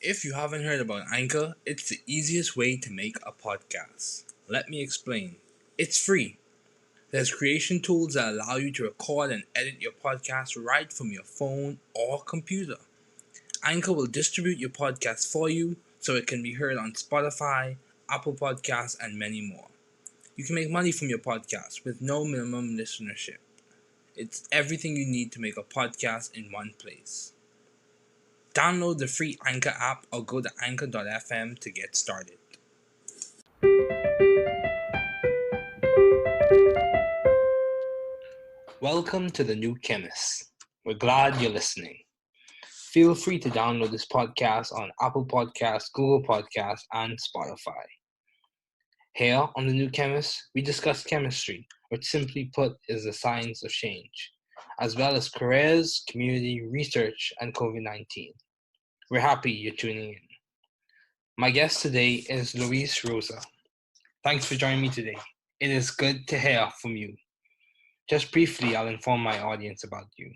If you haven't heard about Anchor, it's the easiest way to make a podcast. Let me explain. It's free. There's creation tools that allow you to record and edit your podcast right from your phone or computer. Anchor will distribute your podcast for you so it can be heard on Spotify, Apple Podcasts, and many more. You can make money from your podcast with no minimum listenership. It's everything you need to make a podcast in one place. Download the free Anchor app or go to anchor.fm to get started. Welcome to the new Chemist. We're glad you're listening. Feel free to download this podcast on Apple Podcasts, Google Podcasts, and Spotify. Here on the new Chemist, we discuss chemistry, which simply put is the science of change, as well as careers, community, research, and COVID-19. We're happy you're tuning in. My guest today is Rosa. Thanks for joining me today. It is good to hear from you. Just briefly, I'll inform my audience about you.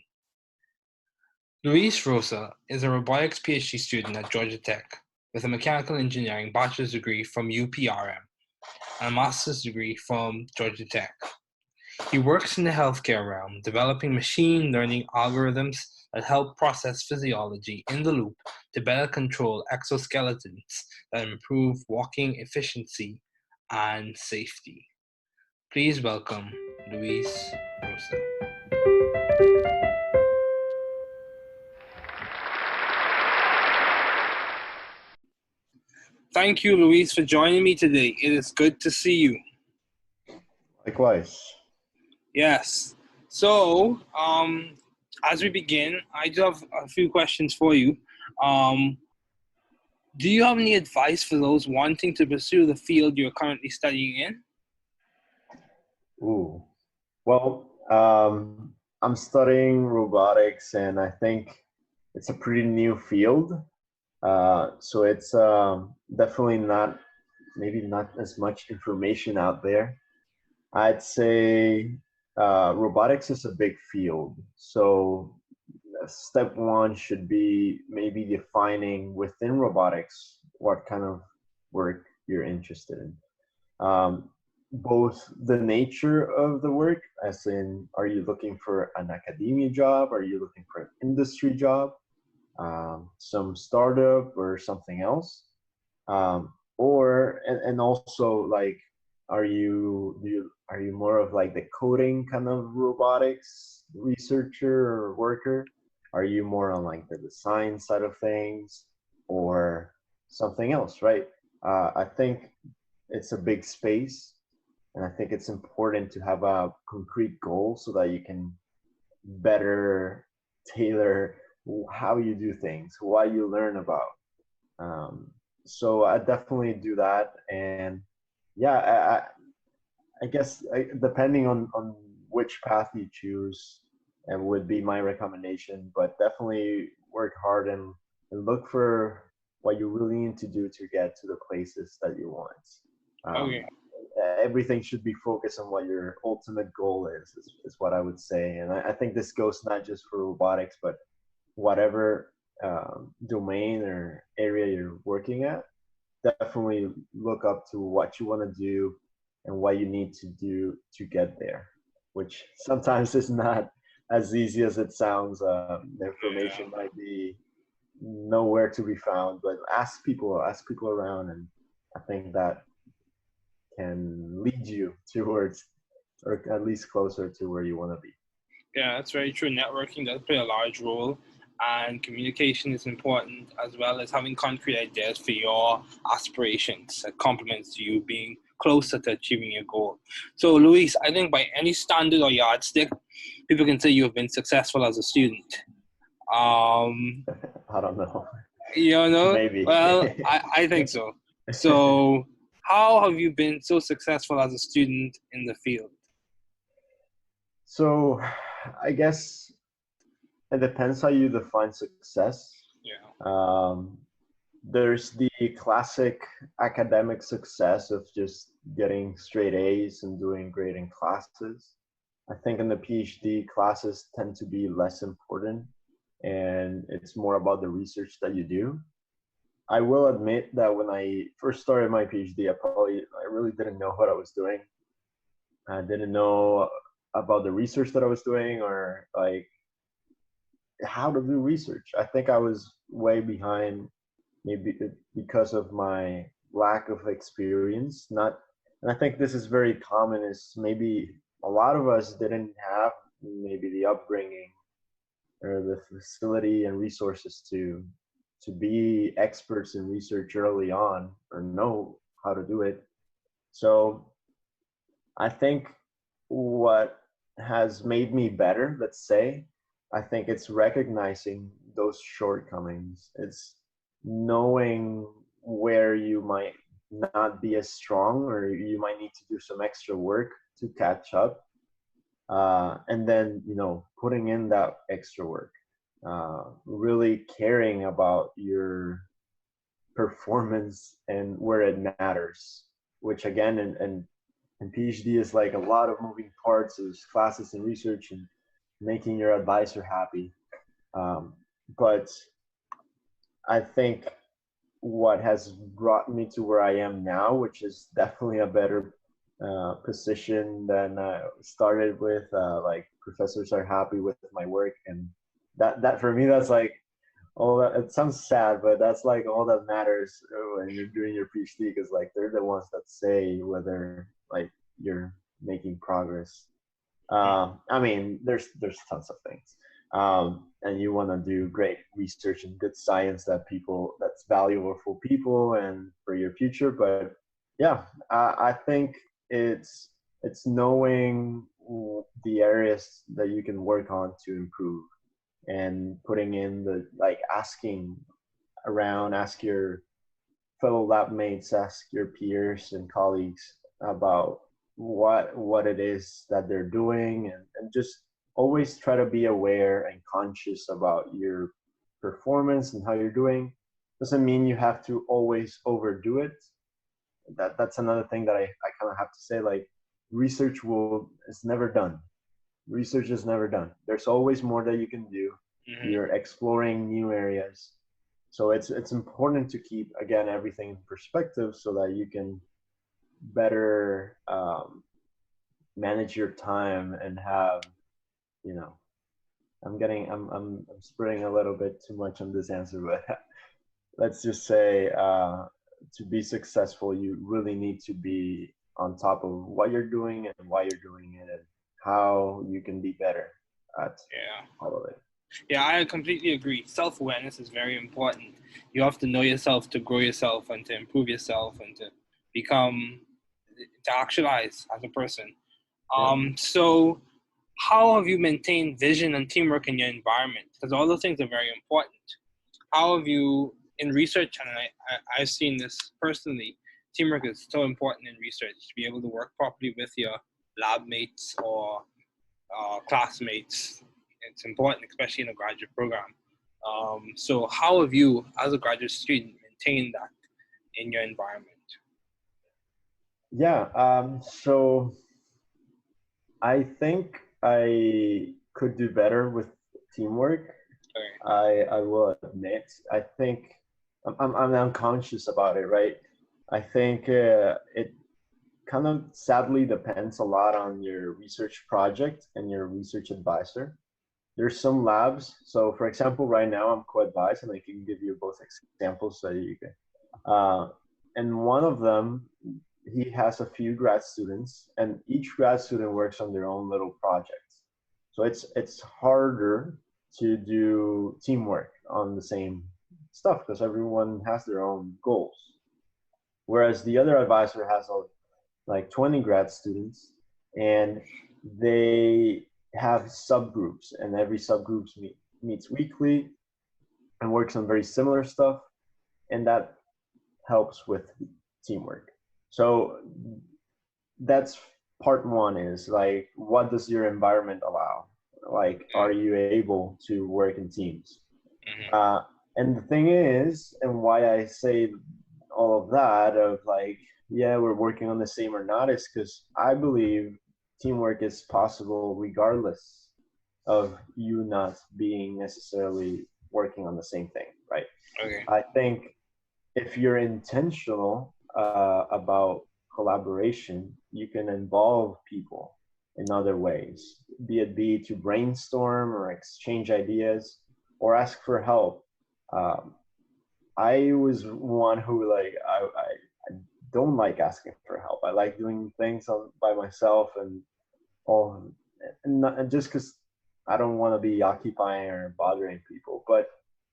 Rosa is a robotics PhD student at Georgia Tech with a mechanical engineering bachelor's degree from UPRM and a master's degree from Georgia Tech. He works in the healthcare realm, developing machine learning algorithms that help process physiology in the loop to better control exoskeletons that improve walking efficiency and safety. Please welcome Rosa. Thank you, Luis, for joining me today. It is good to see you. Likewise. Yes. So, as we begin, I do have a few questions for you. Do you have any advice for those wanting to pursue the field you're currently studying in? Well, I'm studying robotics, and I think it's a pretty new field. So it's definitely maybe not as much information out there. I'd say robotics is a big field. So step one should be maybe defining within robotics what kind of work you're interested in. Both the nature of the work, as in, are you looking for an academia job? Are you looking for an industry job? Some startup or something else? And also, like, are you more of like the coding kind of robotics researcher or worker? Are you more on like the design side of things or something else, right? I think it's a big space, and I think it's important to have a concrete goal so that you can better tailor how you do things, what you learn about. So I definitely do that. And yeah, I guess depending on which path you choose, and would be my recommendation, but definitely work hard and look for what you really need to do to get to the places that you want. Okay. Everything should be focused on what your ultimate goal is what I would say. And I think this goes not just for robotics, but whatever domain or area you're working at. Definitely look up to what you want to do and what you need to do to get there, which sometimes is not as easy as it sounds. The information might be nowhere to be found, but ask people around, and I think that can lead you towards, or at least closer to where you want to be. Yeah, that's very true. Networking does play a large role, and communication is important, as well as having concrete ideas for your aspirations that complements you being closer to achieving your goal. So, Luis, I think by any standard or yardstick, people can say you have been successful as a student. I don't know. Maybe. Well, I think so. So, how have you been so successful as a student in the field? So, I guess it depends how you define success. Yeah. There's the classic academic success of just getting straight A's and doing great in classes. I think in the PhD, classes tend to be less important, and it's more about the research that you do. I will admit that when I first started my PhD, I really didn't know what I was doing. I didn't know about the research that I was doing or like how to do research. I think I was way behind, maybe because of my lack of experience. Not, and I think this is very common. Is maybe a lot of us didn't have maybe the upbringing or the facility and resources to be experts in research early on or know how to do it. So I think what has made me better, let's say, I think it's recognizing those shortcomings. It's knowing where you might not be as strong or you might need to do some extra work to catch up. And then, putting in that extra work, really caring about your performance and where it matters, which again, and PhD is like a lot of moving parts. There's classes and research and making your advisor happy. Um, but I think what has brought me to where I am now, which is definitely a better position than I started with. Like professors are happy with my work, and that for me, that's like all that. It sounds sad, but that's like all that matters when you're doing your PhD, because like they're the ones that say whether like you're making progress. I mean, there's tons of things, and you want to do great research and good science that's valuable for people and for your future. But yeah, I think it's knowing the areas that you can work on to improve and putting in the like asking around, ask your fellow lab mates, ask your peers and colleagues about what it is that they're doing, and just always try to be aware and conscious about your performance and how you're doing. Doesn't mean you have to always overdo it. That's another thing that I kind of have to say, like research will is never done. Research is never done. There's always more that you can do. Mm-hmm. You're exploring new areas. So it's important to keep again everything in perspective so that you can better manage your time and have, you know I'm spreading a little bit too much on this answer, but let's just say to be successful you really need to be on top of what you're doing and why you're doing it and how you can be better at Yeah. all of it. Yeah, I completely agree. Self-awareness is very important. You have to know yourself to grow yourself and to improve yourself and to become, to actualize as a person. Yeah. So how have you maintained vision and teamwork in your environment? Because all those things are very important. How have you, in research, and I've seen this personally, teamwork is so important in research to be able to work properly with your lab mates or classmates. It's important, especially in a graduate program. So how have you, as a graduate student, maintained that in your environment? Yeah. So I think I could do better with teamwork. Okay. I will admit. I think I'm unconscious about it, right? I think it kind of sadly depends a lot on your research project and your research advisor. There's some labs. So, for example, right now I'm co-advised, and I can give you both examples so you can. Uh, and one of them, he has a few grad students, and each grad student works on their own little projects. So it's harder to do teamwork on the same stuff because everyone has their own goals. Whereas the other advisor has like 20 grad students, and they have subgroups, and every subgroups meets weekly and works on very similar stuff, and that helps with teamwork. So that's part one, is like what does your environment allow, like are you able to work in teams. Mm-hmm. uh, and the thing is, and why I say all of that of like, yeah, we're working on the same or not, is because I believe teamwork is possible regardless of you not being necessarily working on the same thing, right? Okay. I think if you're intentional about collaboration, you can involve people in other ways, be to brainstorm or exchange ideas or ask for help. Um, I was one who I don't like asking for help. I like doing things by myself and all, and just because I don't want to be occupying or bothering people. But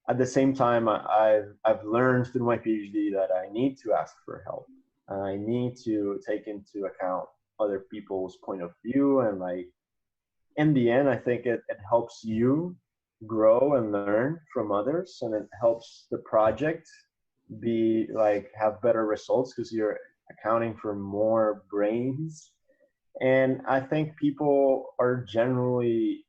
at the same time, I've learned through my PhD that I need to ask for help. And I need to take into account other people's point of view. And like in the end, I think it helps you grow and learn from others, and it helps the project be like have better results because you're accounting for more brains. And I think people are generally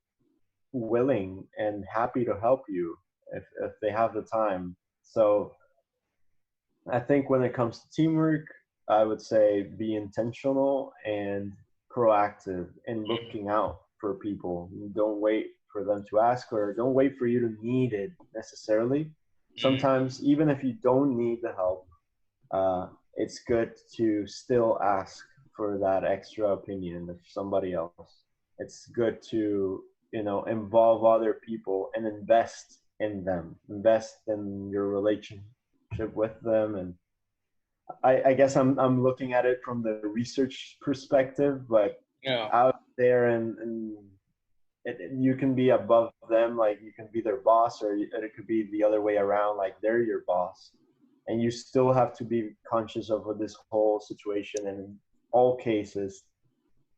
willing and happy to help you if they have the time. So I think when it comes to teamwork, I would say be intentional and proactive in looking out for people. Don't wait for them to ask, or don't wait for you to need it necessarily. Mm. Sometimes, even if you don't need the help, it's good to still ask for that extra opinion of somebody else. It's good to, involve other people and invest in them, invest in your relationship with them. And I guess I'm looking at it from the research perspective, but Yeah. out there and you can be above them, like you can be their boss, or it could be the other way around, like they're your boss, and you still have to be conscious of this whole situation. And in all cases,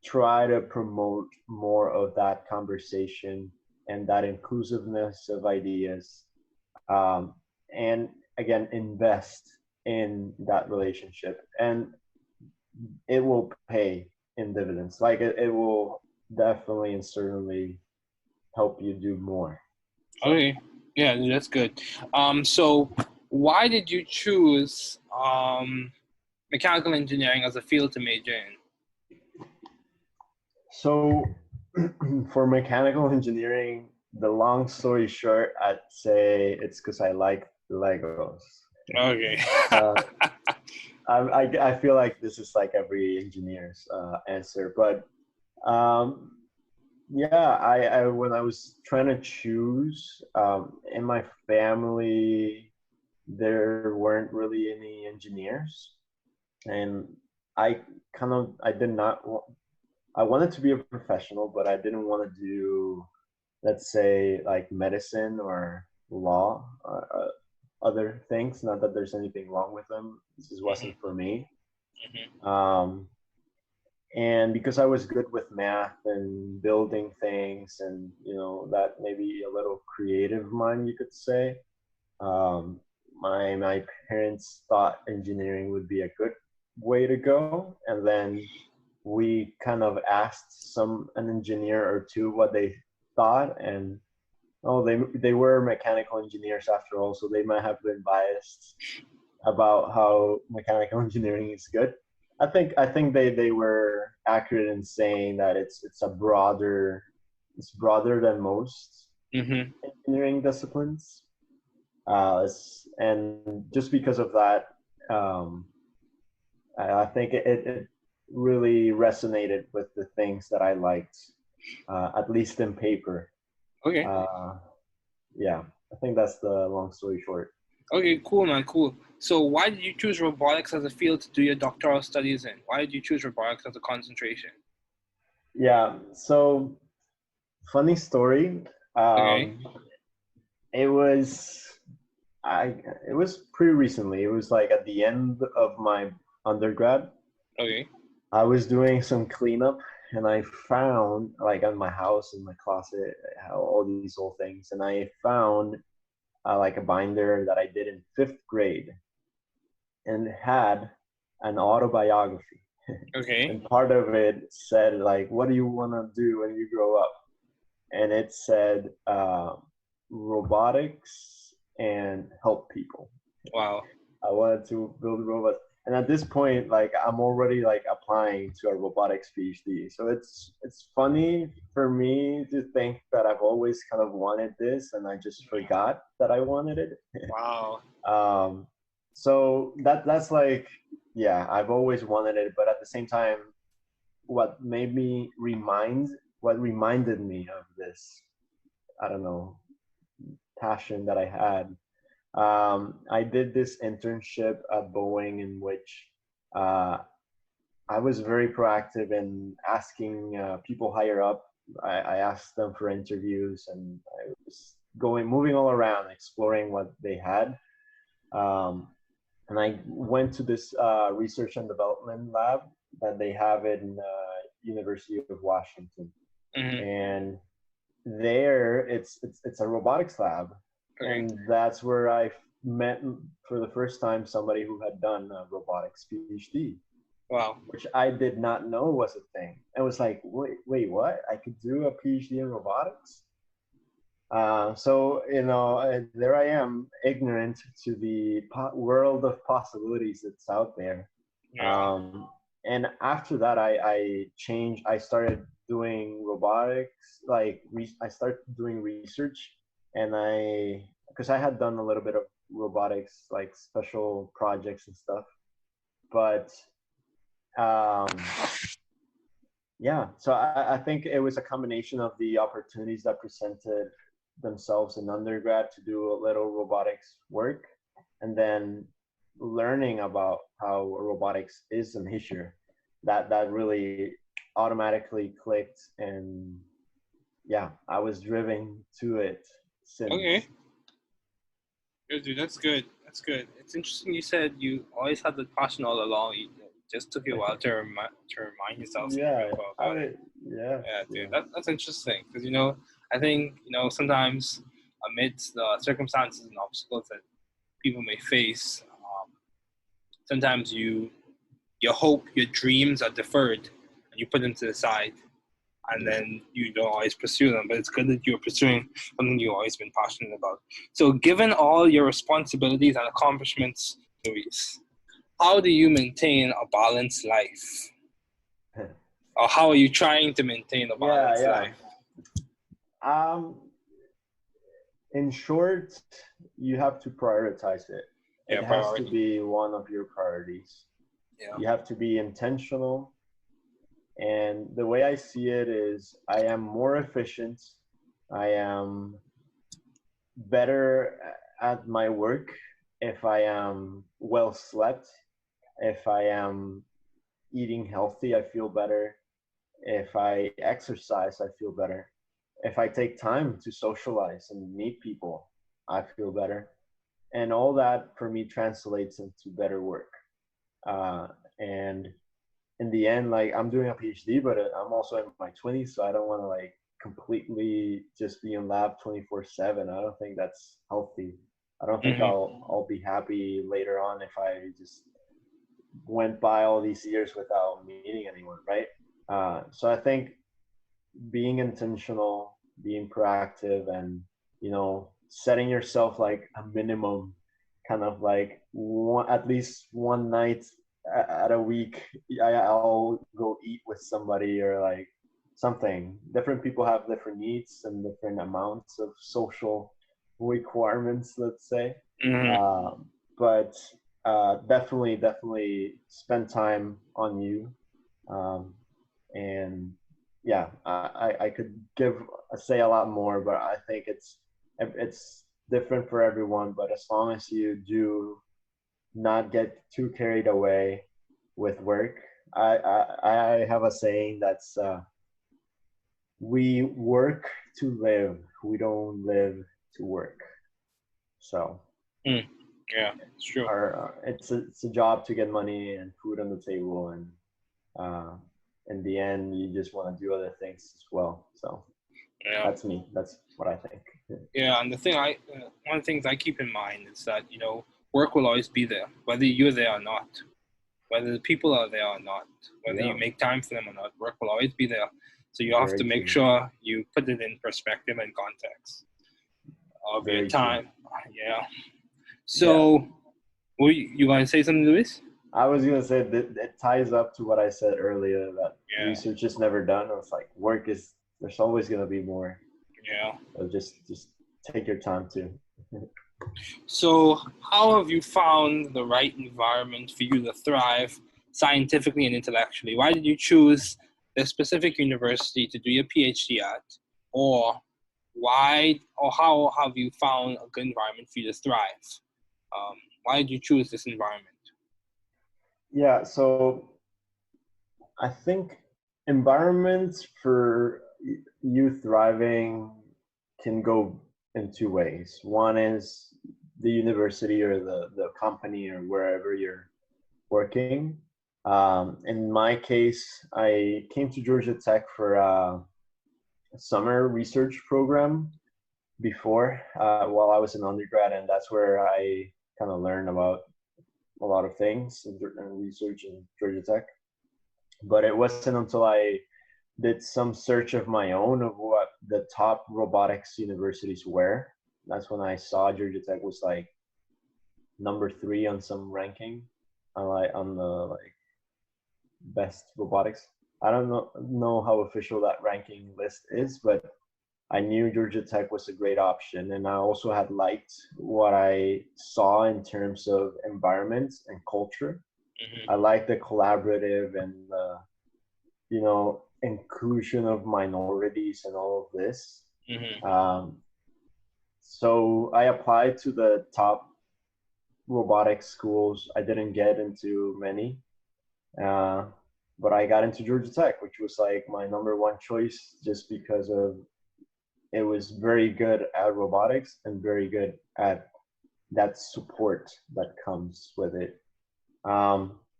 try to promote more of that conversation and that inclusiveness of ideas, um, and again, invest in that relationship, and it will pay in dividends. Like it will definitely and certainly help you do more. Okay. Yeah, that's good. So why did you choose mechanical engineering as a field to major in? So, for mechanical engineering, the long story short, I'd say it's because I like Legos. Okay. Uh, I feel like this is like every engineer's answer, but um, yeah, I when I was trying to choose, in my family, there weren't really any engineers, and I I did not I wanted to be a professional, but I didn't want to do, let's say, like medicine or law or other things. Not that there's anything wrong with them. This just Mhm, wasn't for me. mhm, Um, and because I was good with math and building things, and that maybe a little creative mind, you could say. Um, my parents thought engineering would be a good way to go, and then we kind of asked an engineer or two what they thought, and oh, they were mechanical engineers after all, so they might have been biased about how mechanical engineering is good. I think they were accurate in saying that it's broader than most mhm. engineering disciplines, and just because of that, um, I think it really resonated with the things that I liked, at least in paper. Okay. Uh, yeah, I think that's the long story short. Okay, cool, man, cool. So why did you choose robotics as a field to do your doctoral studies in? Why did you choose robotics as a concentration? Yeah, so funny story. Okay. Um, it was I it was pretty recently. It was like at the end of my undergrad. Okay. I was doing some cleanup, and I found, like, on my house, in my closet, all these old things, and I found like a binder that I did in fifth grade, and it had an autobiography. Okay. And part of it said, like, what do you want to do when you grow up? And it said robotics and help people. Wow. I wanted to build robots. And at this point, like, I'm already like applying to a robotics PhD. So it's funny for me to think that I've always kind of wanted this, and I just forgot that I wanted it. Wow. Um, So that's like, yeah, I've always wanted it, but at the same time, what made me what reminded me of this, I don't know, passion that I had. I did this internship at Boeing in which uh, I was very proactive in asking people higher up. I asked them for interviews, and I was moving all around, exploring what they had. Um, and I went to this research and development lab that they have in University of Washington, Mm-hmm. and there it's a robotics lab, Okay. and that's where I met for the first time somebody who had done a robotics PhD, Wow. which I did not know was a thing. I was like, wait, what? I could do a PhD in robotics? So there I am, ignorant to the world of possibilities that's out there. Yeah. Um, and after that, I changed. I started doing robotics. I started doing research, and because I had done a little bit of robotics, like special projects and stuff. But um, yeah, so I think it was a combination of the opportunities that presented themselves in undergrad to do a little robotics work, and then learning about how robotics is a major that really automatically clicked, and yeah, I was driven to it Okay. since. Good, dude. That's good. That's good. It's interesting. You said you always had the passion all along. It just took you a while to remind yourself and Yeah, remember I about it. would, yeah, Yeah, dude. yeah. That's interesting because I think sometimes amidst the circumstances and obstacles that people may face, sometimes your hope, your dreams are deferred, and you put them to the side, and Yeah. then you don't always pursue them. But it's good that you're pursuing something you've always been passionate about. So, given all your responsibilities and accomplishments, Luis, how do you maintain a balanced life? Or how are you trying to maintain a Yeah, balanced yeah. life? In short, you have to prioritize it. Yeah, It has to priority. be one of your priorities. Yeah. You have to be intentional. And the way I see it is I am more efficient. I am better at my work if I am well slept. If I am eating healthy, I feel better. If I exercise, I feel better. If I take time to socialize and meet people, I feel better. And all that for me translates into better work. And in the end, like I'm doing a PhD, but I'm also in my 20s, so I don't want to like completely just be in lab 24/7. I don't think that's healthy. I don't think Mm-hmm. I'll be happy later on if I just went by all these years without meeting anyone, right? So I think being intentional, being proactive, and setting yourself like a minimum, kind of like at least one night at a week, I'll go eat with somebody or like something. Different people have different needs and different amounts of social requirements, let's say. Mm-hmm. But definitely spend time on you. Um, and yeah, I could say a lot more, but I think it's different for everyone. But as long as you do not get too carried away with work, I have a saying that's we work to live, we don't live to work. So Mm. Yeah, it's true. it's a job to get money and food on the table, and uh, in the end, you just want to do other things as well. So Yeah. that's me. That's what I think. Yeah, and one of the things I keep in mind is that work will always be there, whether you're there or not, whether the people are there or not, whether you Yeah, make time for them or not. Work will always be there. So you have to very make true. sure you put it in perspective and context of your Very true. time. Yeah. Yeah. So, were you going to say something, Luis? I was gonna say that it ties up to what I said earlier that Yeah. research is never done. It's like work is there's always gonna be more. Yeah. So just take your time too. So, how have you found the right environment for you to thrive scientifically and intellectually? Why did you choose the specific university to do your PhD at? Or or how have you found a good environment for you to thrive? Why did you choose this environment? Yeah, so I think environments for you thriving can go in two ways. One is the university or the company or wherever you're working. In my case, I came to Georgia Tech for a summer research program before while I was an undergrad, and that's where I kind of learned about a lot of things and research in Georgia Tech. But it wasn't until I did some search of my own of what the top robotics universities were. That's when I saw Georgia Tech was like number 3 on some ranking, on the like best robotics. I don't know how official that ranking list is, but I knew Georgia Tech was a great option, and I also had liked what I saw in terms of environment and culture. Mm-hmm. I like the collaborative and inclusion of minorities and all of this. Mm-hmm. So I applied to the top robotics schools. I didn't get into many, uh, but I got into Georgia Tech, which was like my number one choice, just because of it was very good at robotics and very good at that support that comes with it.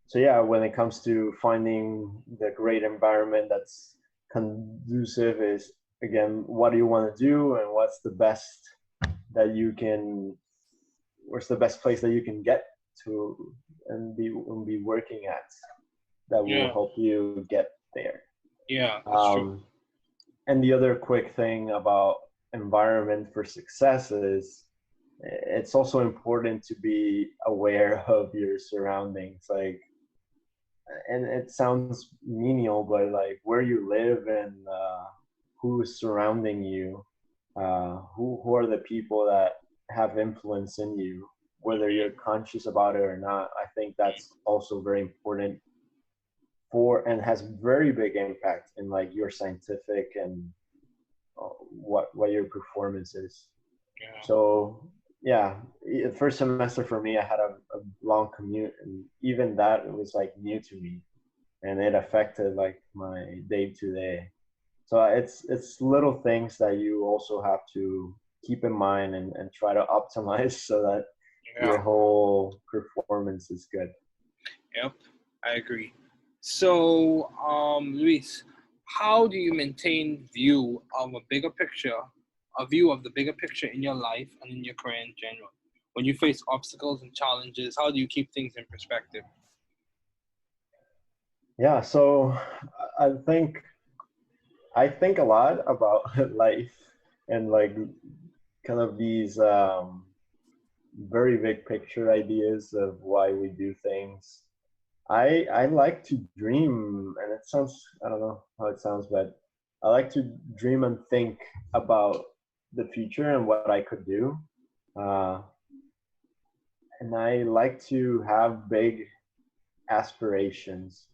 So yeah, when it comes to finding the great environment that's conducive, is again, what do you want to do and that you can what's the best place that you can get to and be working at that will Yeah, help you get there. yeah, that's true. um, and the other quick thing about environment for success is it's also important to be aware of your surroundings, like, and it sounds menial, but like where you live and who is surrounding you, who are the people that have influence in you, whether you're conscious about it or not. I think that's also very important for and has very big impact in like your scientific and what your performance is. Yeah. So yeah, first semester for me, I had a long commute, and even that it was like new to me, and it affected like my day to day. So it's little things that you also have to keep in mind and try to optimize so that your Yeah. whole performance is good. Yep, I agree. So, Luis, how do you maintain a view of the bigger picture in your life and in your career in general? When you face obstacles and challenges, how do you keep things in perspective? Yeah, so I think I think a lot about life and like kind of these very big picture ideas of why we do things. I like to dream, and it sounds, I don't know how it sounds, but I like to dream and think about the future and what I could do. Uh, and I like to have big aspirations.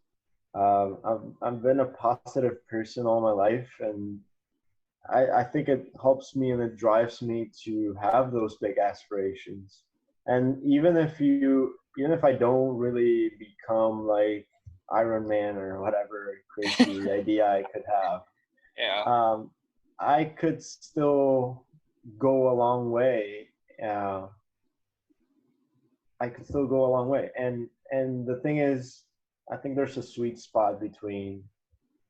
I've been a positive person all my life, and I think it helps me and it drives me to have those big aspirations. And even if I don't really become like Iron Man or whatever crazy idea I could have, Yeah. um, I could still go a long way. Uh, I could still go a long way. And the thing is, I think there's a sweet spot between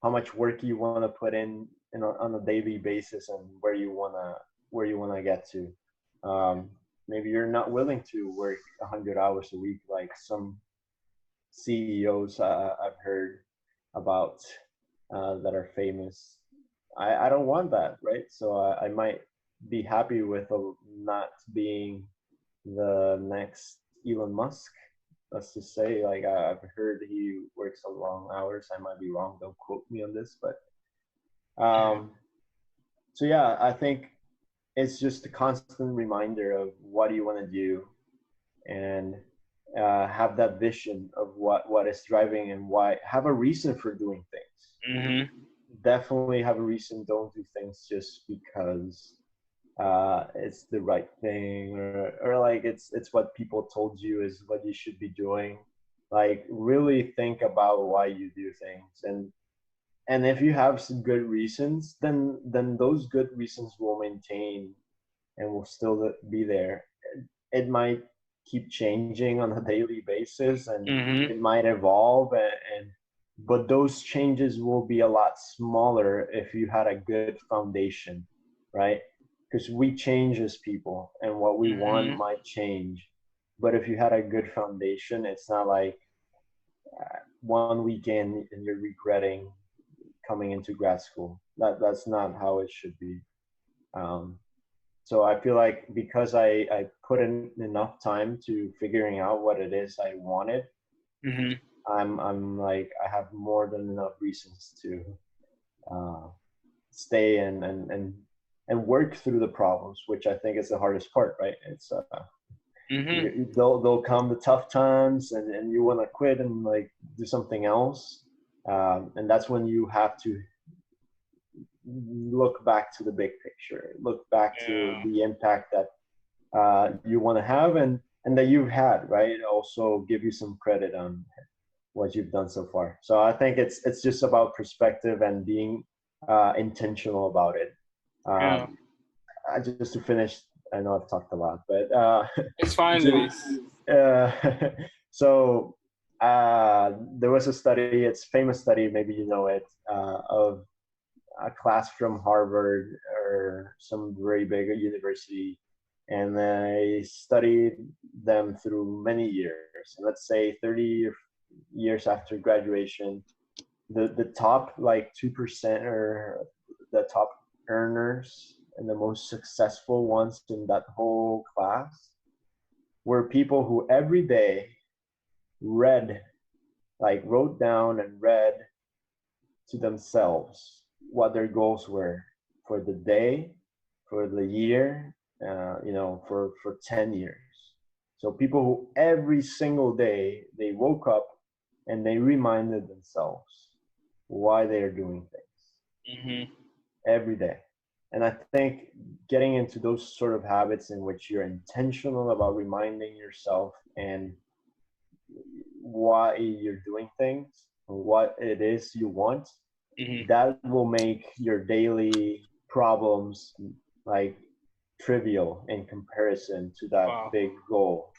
how much work you want to put on a daily basis and where you wanna get to. Maybe you're not willing to work 100 hours a week like some CEOs I've heard about that are famous. I don't want that, right? So I might be happy with not being the next Elon Musk. Let's just say, like, I've heard he works a long hours. I might be wrong. Don't quote me on this, but Mm. so yeah, I think it's just a constant reminder of what do you want to do, and have that vision of what is driving and why. Have a reason for doing things. Mm-hmm. Definitely have a reason. Don't do things just because it's the right thing, or like it's what people told you is what you should be doing. Like really think about why you do things, and if you have some good reasons, then those good reasons will maintain and will still be there. It might keep changing on a daily basis, and Mm-hmm. it might evolve, and but those changes will be a lot smaller if you had a good foundation, right? Because we change as people, and what we want Mm-hmm. might change. But if you had a good foundation, it's not like 1 weekend and you're regretting coming into grad school. That's not how it should be. Um, so I feel like because I put in enough time to figuring out what it is I wanted, Mm-hmm. I'm like I have more than enough reasons to uh, stay and work through the problems, which I think is the hardest part, right? It's Mm-hmm. they'll come the tough times, and you want to quit and like do something else, and that's when you have to look back to the big picture, look back to Yeah. the impact that you want to have, and that you've had, right? Also give you some credit on what you've done so far. So I think it's just about perspective and being intentional about it. Yeah. um, just to finish, I know I've talked a lot, but It's fine, Luis. uh, so there was a study, it's a famous study, maybe you know it, of a class from Harvard or some very big university, and they studied them through many years. Let's say 30 years after graduation, the top like 2% or the top earners and the most successful ones in that whole class were people who every day read, like wrote down and read to themselves what their goals were for the day, for the year, for 10 years. So people who every single day they woke up and they reminded themselves why they are doing things Mm-hmm. every day. And I think getting into those sort of habits in which you're intentional about reminding yourself and why you're doing things, what it is you want, Mm-hmm. that will make your daily problems like trivial in comparison to that Wow. big goal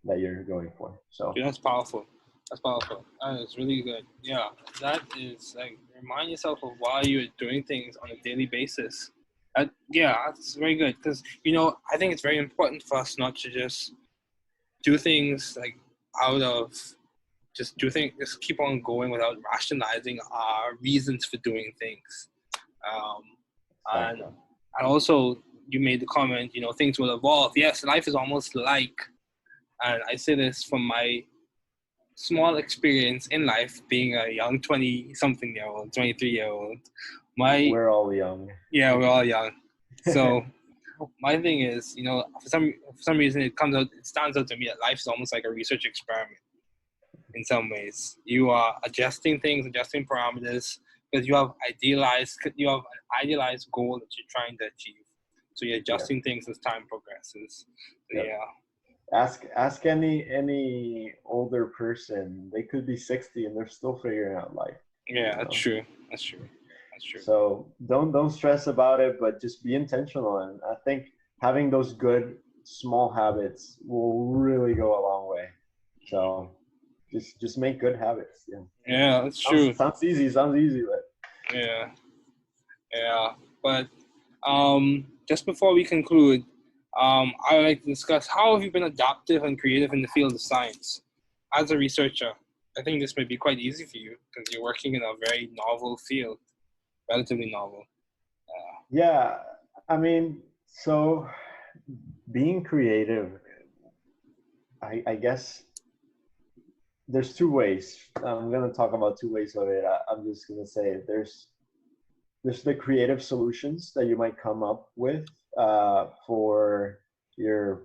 that you're going for. So Okay, that's powerful. That's powerful. That is really good. Yeah, that is like remind yourself of why you're doing things on a daily basis. Yeah, that's very good because I think it's very important for us not to just do things like out of just keep on going without rationalizing our reasons for doing things. Um, and exactly. and also you made the comment, things will evolve. Yes, life is almost like, and I say this from my small experience in life, being a young 20 something year old, 23-year old. My We're all young. Yeah, we're all young. So my thing is, for some reason it stands out to me that life is almost like a research experiment in some ways. You are adjusting things, adjusting parameters because you have an idealized goal that you're trying to achieve. So you're Yeah. adjusting things as time progresses. So Yep. yeah. Ask any older person. They could be 60 and they're still figuring out life. Yeah, You that's know. true. That's true. That's true. So don't stress about it, but just be intentional. And I think having those good small habits will really go a long way. So just make good habits. Yeah. Yeah, that's Sounds true. sounds easy. Sounds easy, but Yeah, yeah. But just before we conclude, I would like to discuss how have you been adaptive and creative in the field of science as a researcher. I think this may be quite easy for you because you're working in a very novel field, relatively novel. yeah. I mean, so being creative, I guess there's two ways. I'm gonna talk about two ways of it. I'm just gonna say there's just the creative solutions that you might come up with for your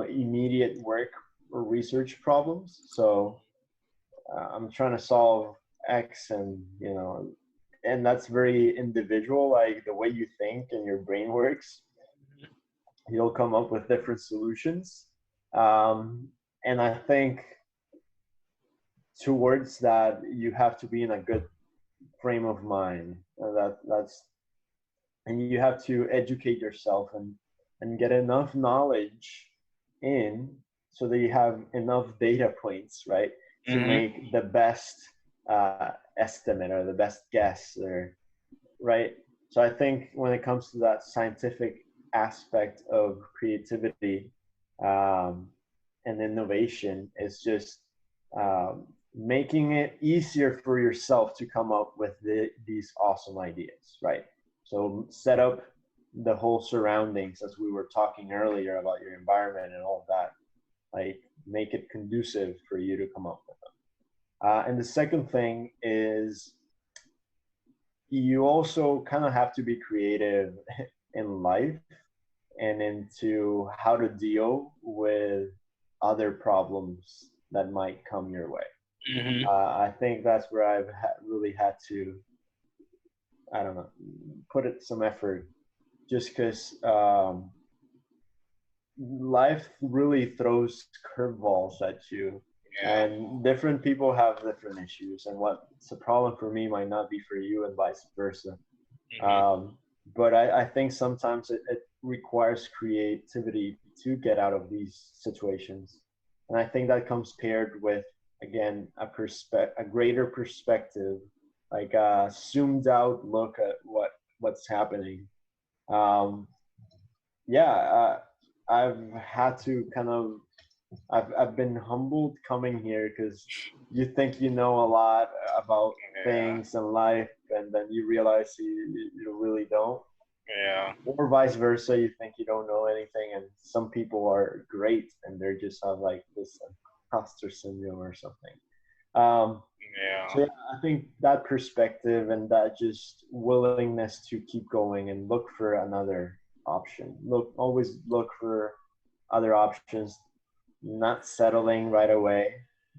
immediate work or research problems. So I'm trying to solve X, and that's very individual, like the way you think and your brain works. You'll come up with different solutions. Um, and I think towards that, you have to be in a good frame of mind. And you have to educate yourself and get enough knowledge in so that you have enough data points, right, to Mm-hmm. make the best estimate or the best guess, or right. So I think when it comes to that scientific aspect of creativity um, and innovation, is just making it easier for yourself to come up with these awesome ideas, right? So set up the whole surroundings, as we were talking earlier about your environment and all of that, like make it conducive for you to come up with them. And the second thing is you also kind of have to be creative in life and into how to deal with other problems that might come your way. Mm-hmm. I think that's where I've really had to, I don't know, put it some effort, just because life really throws curveballs at you, Yeah. and different people have different issues, and what's a problem for me might not be for you, and vice versa. Mm-hmm. But I think sometimes it requires creativity to get out of these situations, and I think that comes paired with, again, a greater perspective, like a zoomed out look at what's happening. Um, yeah, I've had to kind of I've been humbled coming here, because you think you know a lot about Yeah. things in life, and then you realize you really don't, Yeah. or vice versa. You think you don't know anything, and some people are great, and they just have like this imposter syndrome or something. So Yeah. yeah, I think that perspective and that just willingness to keep going and look for another option. Always look for other options, not settling right away.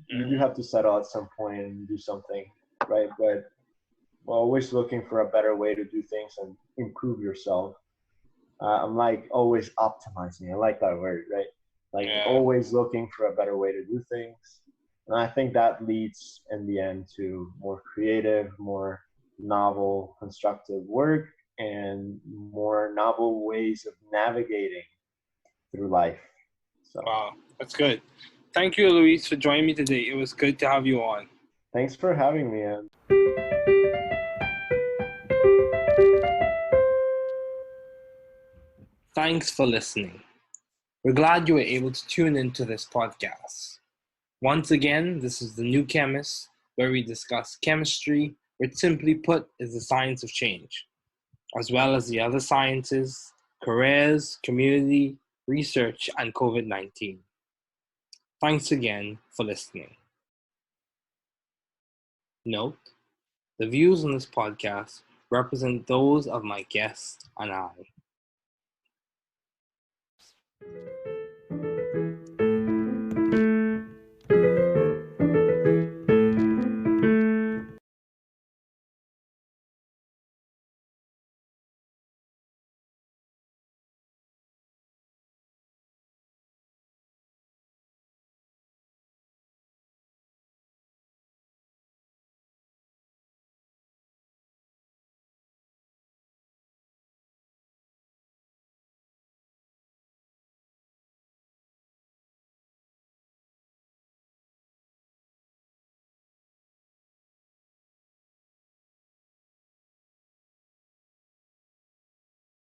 You do Mm-hmm. have to settle at some point and do something, right? But always looking for a better way to do things and improve yourself. I'm like always optimizing. I like that word, right? Like Yeah. always looking for a better way to do things. And I think that leads in the end to more creative, more novel, constructive work, and more novel ways of navigating through life. So Wow. That's good. Thank you, Luis, for joining me today. It was good to have you on. thanks for having me. And Thanks for listening. We're glad you were able to tune into this podcast. Once again, this is The New Chemist, where we discuss chemistry, which simply put is the science of change, as well as the other sciences, careers, community, research, and COVID-19. Thanks again for listening. Note, the views on this podcast represent those of my guests and I.